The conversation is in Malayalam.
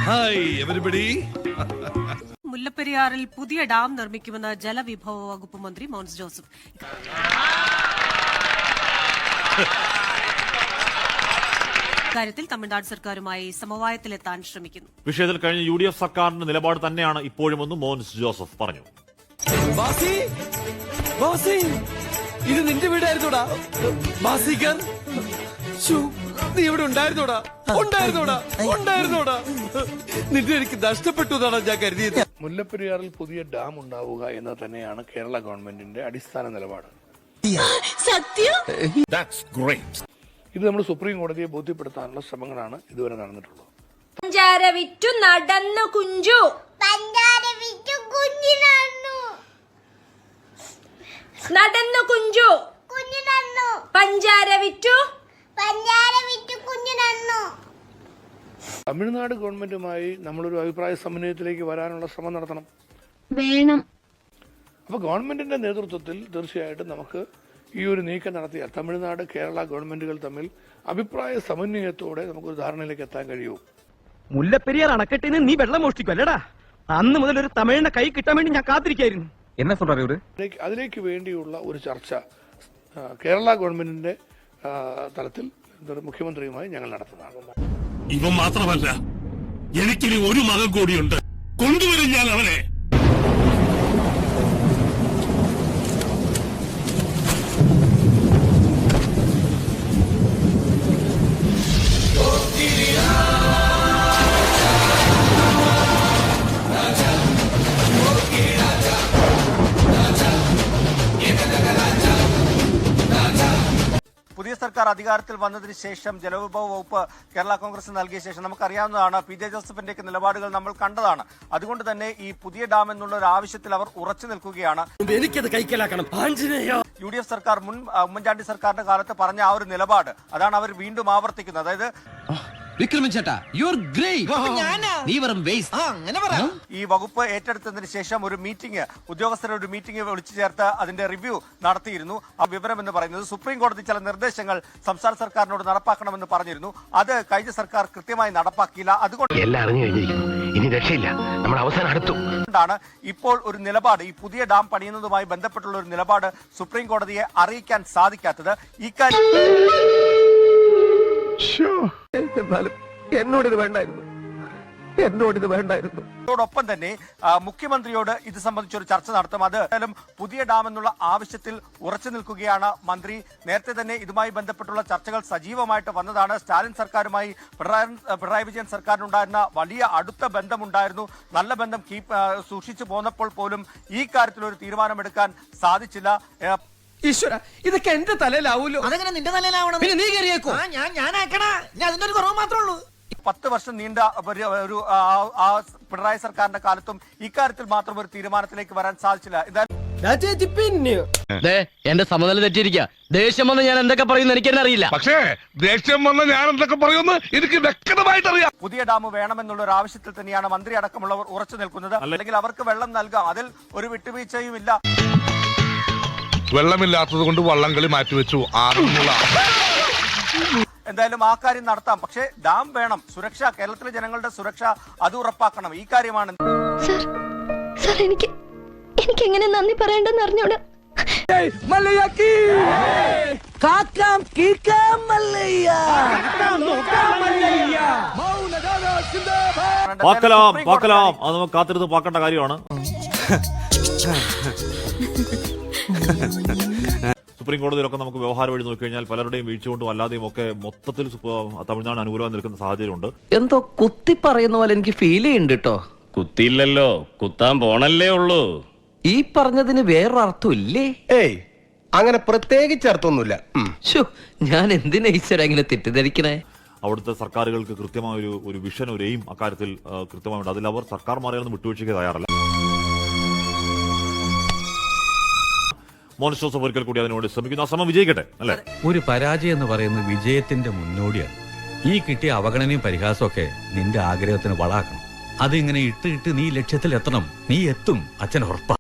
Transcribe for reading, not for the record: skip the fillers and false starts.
Hi everybody. മുല്ലപ്പെരിയാറിൽ പുതിയ ഡാം നിർമ്മിക്കുമെന്ന് ജലവിഭവ വകുപ്പ് മന്ത്രി മോൻസ് ജോസഫ്. ഇക്കാര്യത്തിൽ തമിഴ്നാട് സർക്കാരുമായി സമവായത്തിലെത്താൻ ശ്രമിക്കുന്നു. വിഷയത്തിൽ കഴിഞ്ഞ UDF സർക്കാരിന്റെ നിലപാട് തന്നെയാണ് ഇപ്പോഴുമെന്ന് മോൻസ് ജോസഫ് പറഞ്ഞു. ഇത് നിന്റെ വീടായിരുന്നോടാ ബാസിക്കർ? നീ ഇവിടെ ഉണ്ടായിരുന്നോടാ? നിന്റെ എനിക്ക് നഷ്ടപ്പെട്ടു എന്നാണ് ഞാൻ കരുതിയത്. മുല്ലപ്പെരിയാറിൽ പുതിയ ഡാം ഉണ്ടാവുക എന്ന് തന്നെയാണ് കേരള ഗവൺമെന്റിന്റെ അടിസ്ഥാന നിലപാട്. ഇത് നമ്മൾ സുപ്രീം കോടതിയെ ബോധ്യപ്പെടുത്താനുള്ള ശ്രമങ്ങളാണ് ഇതുവരെ നടന്നിട്ടുള്ളത്. പഞ്ചാര വിറ്റു നടന്നു കുഞ്ചു, നടന്നു കുഞ്ചു, പഞ്ചാര വിറ്റു കുഞ്ഞു നടന്നു. തമിഴ്നാട് ഗവൺമെന്റുമായി നമ്മളൊരു അഭിപ്രായ സമന്വയത്തിലേക്ക് വരാനുള്ള ശ്രമം നടത്തണം വേണം. അപ്പൊ ഗവൺമെന്റിന്റെ നേതൃത്വത്തിൽ തീർച്ചയായിട്ടും നമുക്ക് ഈ ഒരു നീക്കം നടത്തിയാൽ തമിഴ്നാട് കേരള ഗവൺമെന്റുകൾ തമ്മിൽ അഭിപ്രായ സമന്വയത്തോടെ നമുക്കൊരു ധാരണയിലേക്ക് എത്താൻ കഴിയും. മുല്ലപ്പെരിയാർ അണക്കെട്ടിന് നീ വെള്ളം മോഷ്ടിക്കുമല്ലടാ? അന്ന് മുതൽ ഒരു തമിഴിനെ കൈ കിട്ടാൻ വേണ്ടി ഞാൻ കാത്തിരിക്കായിരുന്നു. എന്നാ சொல்றாரு? അതിലേക്ക് വേണ്ടിയുള്ള ഒരു ചർച്ച കേരള ഗവൺമെന്റിന്റെ തലത്തിൽ മുഖ്യമന്ത്രിയുമായി ഞങ്ങൾ നടത്തുന്നതാണ്. ഇവൻ മാത്രമല്ല, എനിക്കിനി ഒരു മകൻ കൂടിയുണ്ട്. കൊണ്ടുവരും ഞാൻ അവനെ. പുതിയ സർക്കാർ അധികാരത്തിൽ വന്നതിന് ശേഷം ജലവിഭവ വകുപ്പ് കേരള കോൺഗ്രസ് നൽകിയ ശേഷം നമുക്കറിയാവുന്നതാണ്, PJ ജോസഫിന്റെയൊക്കെ നിലപാടുകൾ നമ്മൾ കണ്ടതാണ്. അതുകൊണ്ട് തന്നെ ഈ പുതിയ ഡാം എന്നുള്ള ഒരു ആവശ്യത്തിൽ അവർ ഉറച്ചു നിൽക്കുകയാണ്. എനിക്കത് കൈക്കലാക്കണം. UDF സർക്കാർ ഉമ്മൻചാണ്ടി സർക്കാരിന്റെ കാലത്ത് പറഞ്ഞ ആ ഒരു നിലപാട് അതാണ് അവർ വീണ്ടും ആവർത്തിക്കുന്നത്. അതായത് ഈ വകുപ്പ് ഏറ്റെടുത്തതിന് ശേഷം ഒരു മീറ്റിംഗ്, ഉദ്യോഗസ്ഥരുടെ ഒരു മീറ്റിംഗ് വിളിച്ചു ചേർത്ത് അതിന്റെ റിവ്യൂ നടത്തിയിരുന്നു. ആ വിവരം എന്ന് പറയുന്നത് സുപ്രീം കോടതി ചില നിർദ്ദേശങ്ങൾ സംസ്ഥാന സർക്കാരിനോട് നടപ്പാക്കണമെന്ന് പറഞ്ഞിരുന്നു. അത് കഴിഞ്ഞ സർക്കാർ കൃത്യമായി നടപ്പാക്കിയില്ല. അതുകൊണ്ടാണ് ഇപ്പോൾ ഒരു നിലപാട്, ഈ പുതിയ ഡാം പണിയുന്നതുമായി ബന്ധപ്പെട്ടുള്ള ഒരു നിലപാട് സുപ്രീം കോടതിയെ അറിയിക്കാൻ സാധിക്കാത്തത്. ഇക്കാര്യം എന്നോടിത് വേണ്ടായിരുന്നു. ോടൊപ്പം തന്നെ മുഖ്യമന്ത്രിയോട് ഇത് സംബന്ധിച്ചൊരു ചർച്ച നടത്തും. അത് പുതിയ ഡാം എന്നുള്ള ആവശ്യത്തിൽ ഉറച്ചു നിൽക്കുകയാണ് മന്ത്രി. നേരത്തെ തന്നെ ഇതുമായി ബന്ധപ്പെട്ടുള്ള ചർച്ചകൾ സജീവമായിട്ട് വന്നതാണ്. സ്റ്റാലിൻ സർക്കാരുമായി പിണറായി വിജയൻ സർക്കാരിനുണ്ടായിരുന്ന വലിയ അടുത്ത ബന്ധമുണ്ടായിരുന്നു. നല്ല ബന്ധം സൂക്ഷിച്ചു പോന്നപ്പോൾ പോലും ഈ കാര്യത്തിൽ ഒരു തീരുമാനമെടുക്കാൻ സാധിച്ചില്ല. ഈശ്വര, ഇതൊക്കെ എന്റെ തലയിലാവൂലോ? അതെങ്ങനെ നിന്റെ തലയിലാവണം? പിന്നെ നീ കയറിയേക്കോ? ഞാൻ ആക്കണ, അതിന്റെ ഒരു കുറവ് മാത്രമേ ഉള്ളൂ. 10 വർഷം നീണ്ട ഒരു പിണറായി സർക്കാരിന്റെ കാലത്തും ഇക്കാര്യത്തിൽ മാത്രം ഒരു തീരുമാനത്തിലേക്ക് വരാൻ സാധിച്ചില്ല. എന്റെ സമനില തെറ്റിയിരിക്കുക. ദേഷ്യം വന്ന് ഞാൻ എന്തൊക്കെ പറയുന്നു എനിക്ക് തന്നെ അറിയില്ല. പക്ഷേ ദേഷ്യം വന്ന് ഞാൻ എന്തൊക്കെ പറയുമെന്ന് എനിക്ക് വ്യക്തമായിട്ട് അറിയാം. പുതിയ ഡാം വേണമെന്നുള്ള ഒരു ആവശ്യത്തിൽ തന്നെയാണ് മന്ത്രി അടക്കമുള്ളവർ ഉറച്ചു നിൽക്കുന്നത്. അല്ലെങ്കിൽ അവർക്ക് വെള്ളം നൽകാം, അതിൽ ഒരു വിട്ടുവീഴ്ചയും ഇല്ല. വെള്ളമില്ലാത്തത് കൊണ്ട് വള്ളംകളി മാറ്റിവെച്ചു. എന്തായാലും ആ കാര്യം നടത്താം. പക്ഷേ ഡാം വേണം. സുരക്ഷ, കേരളത്തിലെ ജനങ്ങളുടെ സുരക്ഷ അത് ഉറപ്പാക്കണം. ഈ കാര്യമാണ്. എനിക്ക് എങ്ങനെ നന്ദി പറയേണ്ടെന്ന് അറിഞ്ഞോട്. പാക്കലാം അത് നമുക്ക് കാത്തിരുന്ന് പാക്കേണ്ട കാര്യമാണ്. സുപ്രീം കോടതിയിലൊക്കെ നമുക്ക് വ്യവഹാരം വഴി നോക്കിക്കഴിഞ്ഞാൽ പലരുടെയും വീഴ്ച കൊണ്ടും അല്ലാതെയും ഒക്കെ മൊത്തത്തിൽ തമിഴ്നാട് അനുകൂലമായി നിൽക്കുന്ന സാഹചര്യമുണ്ട്. എന്തോ കുത്തി പറയുന്ന പോലെ എനിക്ക് ഫീൽ ചെയ്യുന്നുണ്ട് കേട്ടോ. കുത്തിയില്ലല്ലോ, കുത്താൻ പോണല്ലേ ഉള്ളൂ. ഈ പറഞ്ഞതിന് വേറൊരർത്ഥം ഇല്ലേ? ഏയ്, അങ്ങനെ പ്രത്യേകിച്ച് അർത്ഥമൊന്നുമില്ല. ഞാൻ എന്തിനാ ഈശ്വര ഇങ്ങനെ തെറ്റിദ്ധരിക്കണേ? അവിടുത്തെ സർക്കാരുകൾക്ക് കൃത്യമായ ഒരു വിഷൻ, ഒരു എയിം അക്കാര്യത്തിൽ കൃത്യമായുണ്ട്. അതിൽ അവർ സർക്കാർമാരെയൊന്നും വിട്ടുവീഴ്ചയ്ക്ക് തയ്യാറല്ല. മോൻസ് ജോസഫ് ഒരിക്കൽ കൂടി അതിനോട് ശ്രമിക്കുന്നു. ആ ശ്രമം വിജയിക്കട്ടെ. അല്ലെ, ഒരു പരാജയം എന്ന് പറയുന്നത് വിജയത്തിന്റെ മുന്നോടിയാണ്. ഈ കിട്ടിയ അവഗണനയും പരിഹാസവും ഒക്കെ നിന്റെ ആഗ്രഹത്തിന് വളാക്കണം. അതിങ്ങനെ ഇട്ട് നീ ലക്ഷ്യത്തിൽ എത്തണം. നീ എത്തും, അച്ഛൻ ഉറപ്പാ.